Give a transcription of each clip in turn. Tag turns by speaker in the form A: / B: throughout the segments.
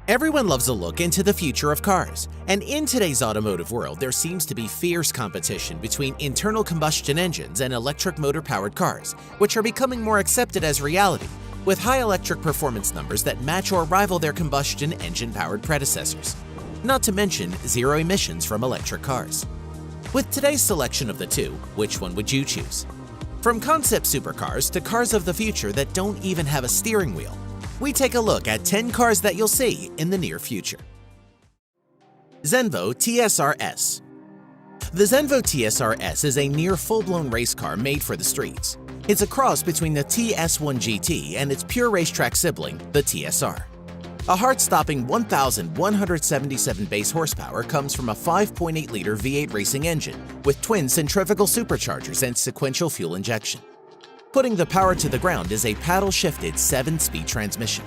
A: Everyone loves a look into the future of cars, and in today's automotive world, there seems to be fierce competition between internal combustion engines and electric motor-powered cars, which are becoming more accepted as reality, with high electric performance numbers that match or rival their combustion engine-powered predecessors. Not to mention zero emissions from electric cars. With today's selection of the two, which one would you choose? From concept supercars to cars of the future that don't even have a steering wheel, we take a look at 10 cars that you'll see in the near future. Zenvo TSR-S. The Zenvo TSR-S is a near full-blown race car made for the streets. It's a cross between the TS1 GT and its pure racetrack sibling, the TSR. A heart-stopping 1,177 base horsepower comes from a 5.8-liter V8 racing engine with twin centrifugal superchargers and sequential fuel injection. Putting the power to the ground is a paddle-shifted 7-speed transmission.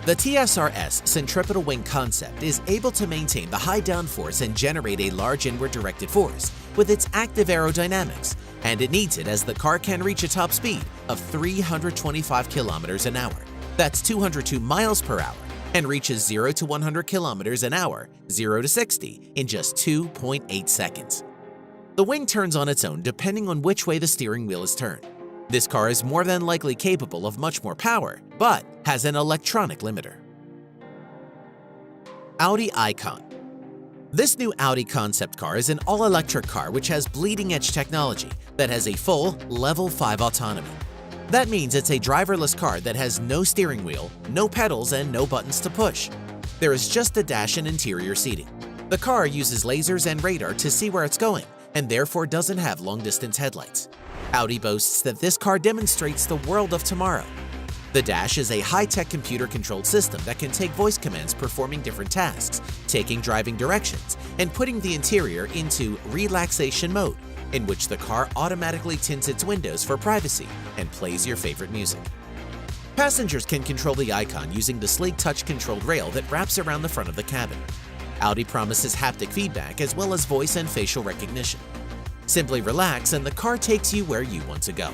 A: The TSR-S centripetal wing concept is able to maintain the high downforce and generate a large inward-directed force with its active aerodynamics, and it needs it as the car can reach a top speed of 325 kilometers an hour. That's 202 miles per hour, and reaches 0 to 100 kilometers an hour, 0 to 60, in just 2.8 seconds. The wing turns on its own depending on which way the steering wheel is turned. This car is more than likely capable of much more power, but has an electronic limiter. Audi Aicon. This new Audi concept car is an all-electric car which has bleeding-edge technology that has a full Level 5 autonomy. That means it's a driverless car that has no steering wheel, no pedals, and no buttons to push. There is just a dash and interior seating. The car uses lasers and radar to see where it's going, and therefore doesn't have long-distance headlights. Audi boasts that this car demonstrates the world of tomorrow. The dash is a high-tech computer-controlled system that can take voice commands performing different tasks, taking driving directions, and putting the interior into relaxation mode, in which the car automatically tints its windows for privacy and plays your favorite music. Passengers can control the Icon using the sleek touch-controlled rail that wraps around the front of the cabin. Audi promises haptic feedback as well as voice and facial recognition. Simply relax and the car takes you where you want to go.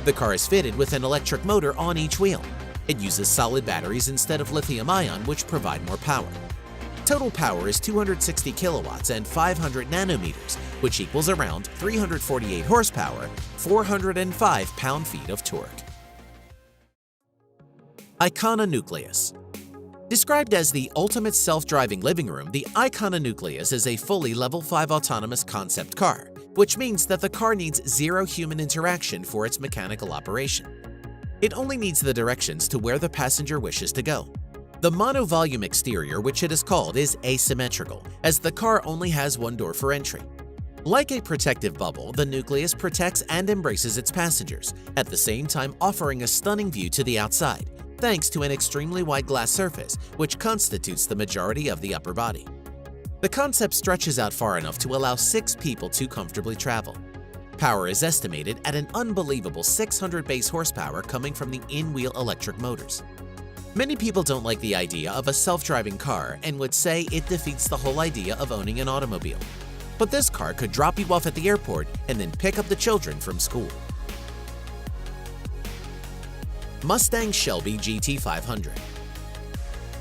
A: The car is fitted with an electric motor on each wheel. It uses solid batteries instead of lithium-ion, which provide more power. Total power is 260 kilowatts and 500 nanometers, which equals around 348 horsepower, 405 pound-feet of torque. Icona Nucleus. Described as the ultimate self-driving living room, the Icona Nucleus is a fully Level 5 autonomous concept car, which means that the car needs zero human interaction for its mechanical operation. It only needs the directions to where the passenger wishes to go. The monovolume exterior, which it is called, is asymmetrical, as the car only has one door for entry. Like a protective bubble, the Nucleus protects and embraces its passengers, at the same time offering a stunning view to the outside, thanks to an extremely wide glass surface, which constitutes the majority of the upper body. The concept stretches out far enough to allow 6 people to comfortably travel. Power is estimated at an unbelievable 600 base horsepower coming from the in-wheel electric motors. Many people don't like the idea of a self-driving car and would say it defeats the whole idea of owning an automobile. But this car could drop you off at the airport and then pick up the children from school. Mustang Shelby GT500.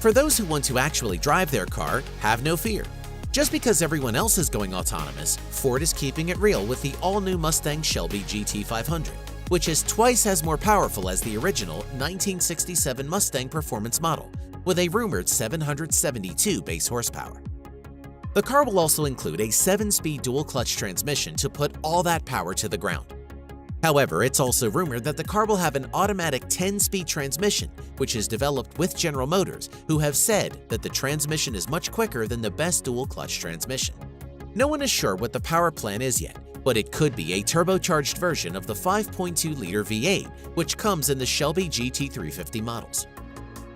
A: For those who want to actually drive their car, have no fear. Just because everyone else is going autonomous, Ford is keeping it real with the all-new Mustang Shelby GT500, which is twice as more powerful as the original 1967 Mustang performance model, with a rumored 772 base horsepower. The car will also include a 7-speed dual-clutch transmission to put all that power to the ground. However, it's also rumored that the car will have an automatic 10-speed transmission, which is developed with General Motors, who have said that the transmission is much quicker than the best dual-clutch transmission. No one is sure what the power plan is yet, but it could be a turbocharged version of the 5.2-liter V8, which comes in the Shelby GT350 models.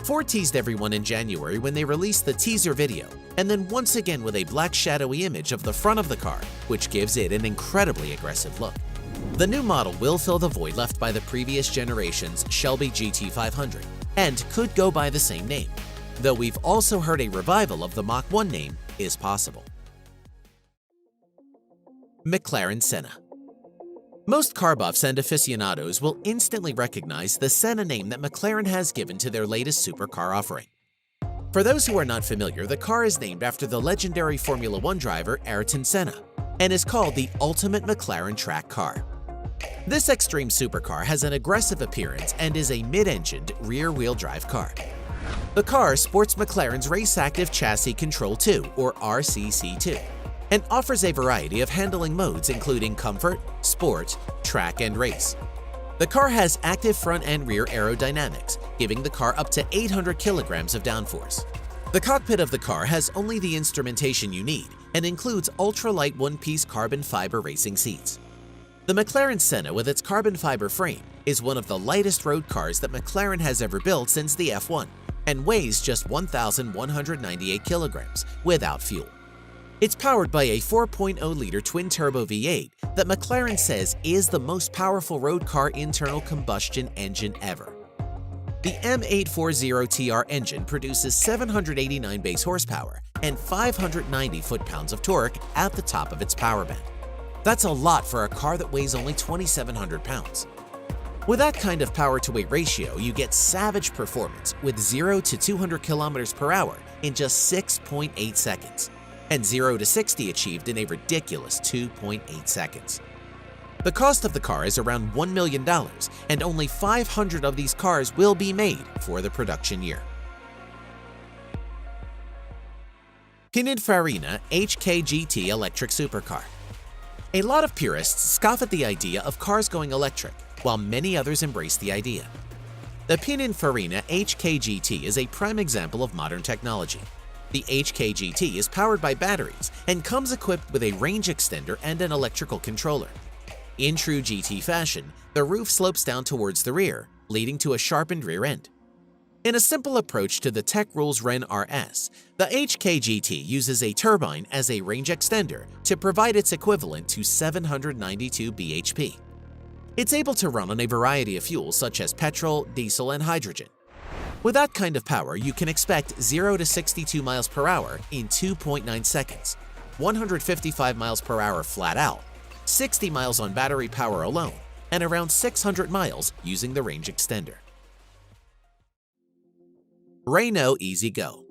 A: Ford teased everyone in January when they released the teaser video, and then once again with a black shadowy image of the front of the car, which gives it an incredibly aggressive look. The new model will fill the void left by the previous generation's Shelby GT500 and could go by the same name, though we've also heard a revival of the Mach 1 name is possible. McLaren Senna. Most car buffs and aficionados will instantly recognize the Senna name that McLaren has given to their latest supercar offering. For those who are not familiar, the car is named after the legendary Formula One driver Ayrton Senna and is called the ultimate McLaren track car. This extreme supercar has an aggressive appearance and is a mid-engined, rear-wheel drive car. The car sports McLaren's Race Active Chassis Control 2, or RCC2, and offers a variety of handling modes including comfort, sport, track, and race. The car has active front and rear aerodynamics, giving the car up to 800 kilograms of downforce. The cockpit of the car has only the instrumentation you need and includes ultra-light one-piece carbon fiber racing seats. The McLaren Senna with its carbon fiber frame is one of the lightest road cars that McLaren has ever built since the F1 and weighs just 1,198 kilograms without fuel. It's powered by a 4.0-liter twin-turbo V8 that McLaren says is the most powerful road car internal combustion engine ever. The M840TR engine produces 789 base horsepower and 590 foot-pounds of torque at the top of its power band. That's a lot for a car that weighs only 2,700 pounds. With that kind of power-to-weight ratio, you get savage performance with 0 to 200 kilometers per hour in just 6.8 seconds. And 0 to 60 achieved in a ridiculous 2.8 seconds. The cost of the car is around $1 million, and only 500 of these cars will be made for the production year. Pininfarina HKGT electric supercar. A lot of purists scoff at the idea of cars going electric, while many others embrace the idea. The Pininfarina HKGT is a prime example of modern technology. The HKGT is powered by batteries and comes equipped with a range extender and an electrical controller. In true GT fashion, the roof slopes down towards the rear, leading to a sharpened rear end. In a simple approach to the Tech Rules Ren RS, the HKGT uses a turbine as a range extender to provide its equivalent to 792 bhp. It's able to run on a variety of fuels such as petrol, diesel, and hydrogen. With that kind of power, you can expect 0 to 62 miles per hour in 2.9 seconds, 155 miles per hour flat out, 60 miles on battery power alone, and around 600 miles using the range extender. Renault Easy Go.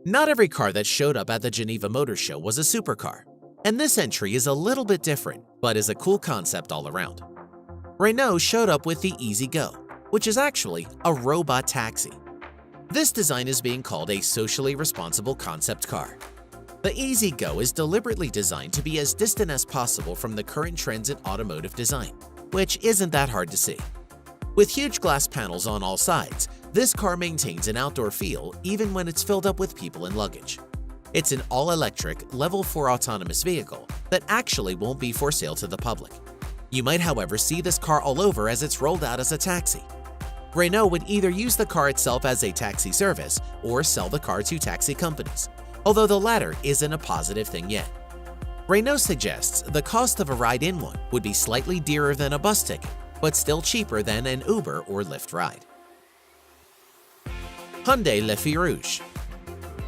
A: Not every car that showed up at the Geneva Motor Show was a supercar, and this entry is a little bit different, but is a cool concept all around. Renault showed up with the Easy Go, which is actually a robot taxi. This design is being called a socially responsible concept car. The Easy Go is deliberately designed to be as distant as possible from the current trends in automotive design, which isn't that hard to see. With huge glass panels on all sides, this car maintains an outdoor feel even when it's filled up with people and luggage. It's an all-electric, Level 4 autonomous vehicle that actually won't be for sale to the public. You might, however, see this car all over as it's rolled out as a taxi. Renault would either use the car itself as a taxi service or sell the car to taxi companies, although the latter isn't a positive thing yet. Renault suggests the cost of a ride in one would be slightly dearer than a bus ticket, but still cheaper than an Uber or Lyft ride. Hyundai Le Feu Rouge.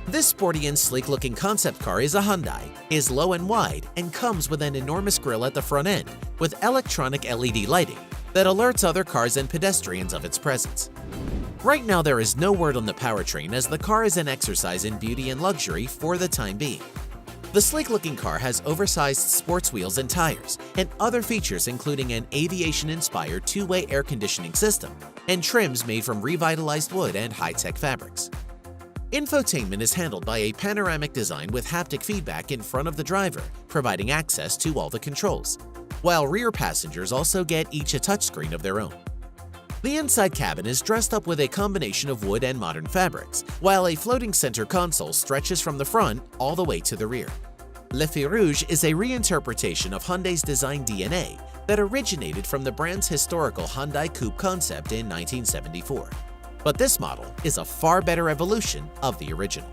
A: This sporty and sleek-looking concept car is a Hyundai, is low and wide, and comes with an enormous grille at the front end with electronic LED lighting that alerts other cars and pedestrians of its presence. Right now there is no word on the powertrain as the car is an exercise in beauty and luxury for the time being. The sleek-looking car has oversized sports wheels and tires, and other features including an aviation-inspired two-way air conditioning system and trims made from revitalized wood and high-tech fabrics. Infotainment is handled by a panoramic design with haptic feedback in front of the driver, providing access to all the controls, while rear passengers also get each a touchscreen of their own. The inside cabin is dressed up with a combination of wood and modern fabrics, while a floating center console stretches from the front all the way to the rear. Le Feu Rouge is a reinterpretation of Hyundai's design DNA that originated from the brand's historical Hyundai Coupe concept in 1974. But this model is a far better evolution of the original.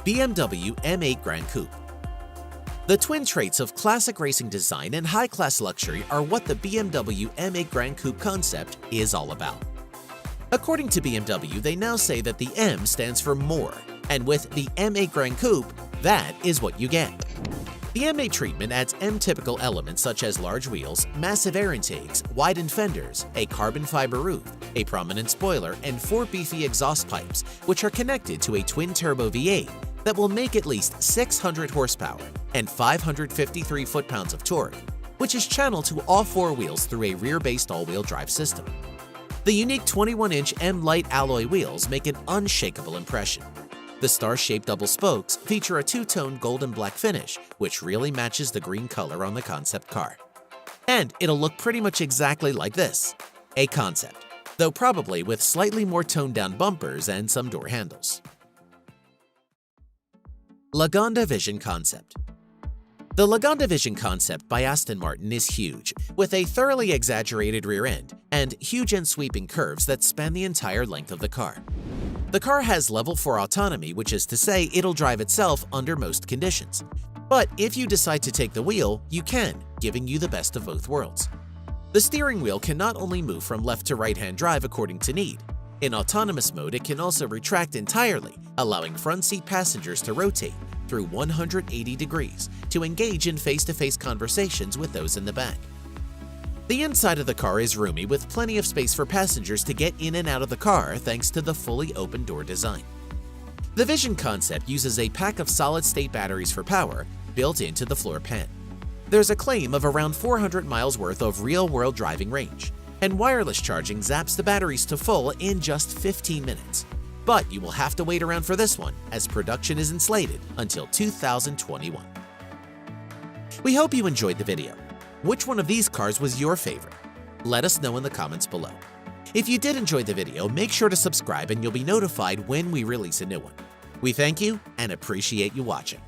A: BMW M8 Gran Coupe. The twin traits of classic racing design and high-class luxury are what the BMW M8 Gran Coupe concept is all about. According to BMW, they now say that the M stands for more, and with the M8 Gran Coupe, that is what you get. The M8 treatment adds M-typical elements such as large wheels, massive air intakes, widened fenders, a carbon fiber roof, a prominent spoiler, and 4 beefy exhaust pipes, which are connected to a twin-turbo V8 that will make at least 600 horsepower and 553 foot-pounds of torque, which is channeled to all 4 wheels through a rear-based all-wheel drive system. The unique 21-inch M-Lite alloy wheels make an unshakable impression. The star-shaped double spokes feature a two-tone golden black finish, which really matches the green color on the concept car. And it'll look pretty much exactly like this, a concept, though probably with slightly more toned-down bumpers and some door handles. Lagonda Vision Concept. The Lagonda Vision concept by Aston Martin is huge, with a thoroughly exaggerated rear end and huge and sweeping curves that span the entire length of the car. The car has level 4 autonomy, which is to say it'll drive itself under most conditions. But if you decide to take the wheel, you can, giving you the best of both worlds. The steering wheel can not only move from left to right-hand drive according to need. In autonomous mode, it can also retract entirely, allowing front seat passengers to rotate through 180 degrees to engage in face-to-face conversations with those in the back. The inside of the car is roomy with plenty of space for passengers to get in and out of the car thanks to the fully open door design. The Vision concept uses a pack of solid-state batteries for power built into the floor pan. There's a claim of around 400 miles worth of real-world driving range, and wireless charging zaps the batteries to full in just 15 minutes. But you will have to wait around for this one, as production isn't slated until 2021. We hope you enjoyed the video. Which one of these cars was your favorite? Let us know in the comments below. If you did enjoy the video, make sure to subscribe and you'll be notified when we release a new one. We thank you and appreciate you watching.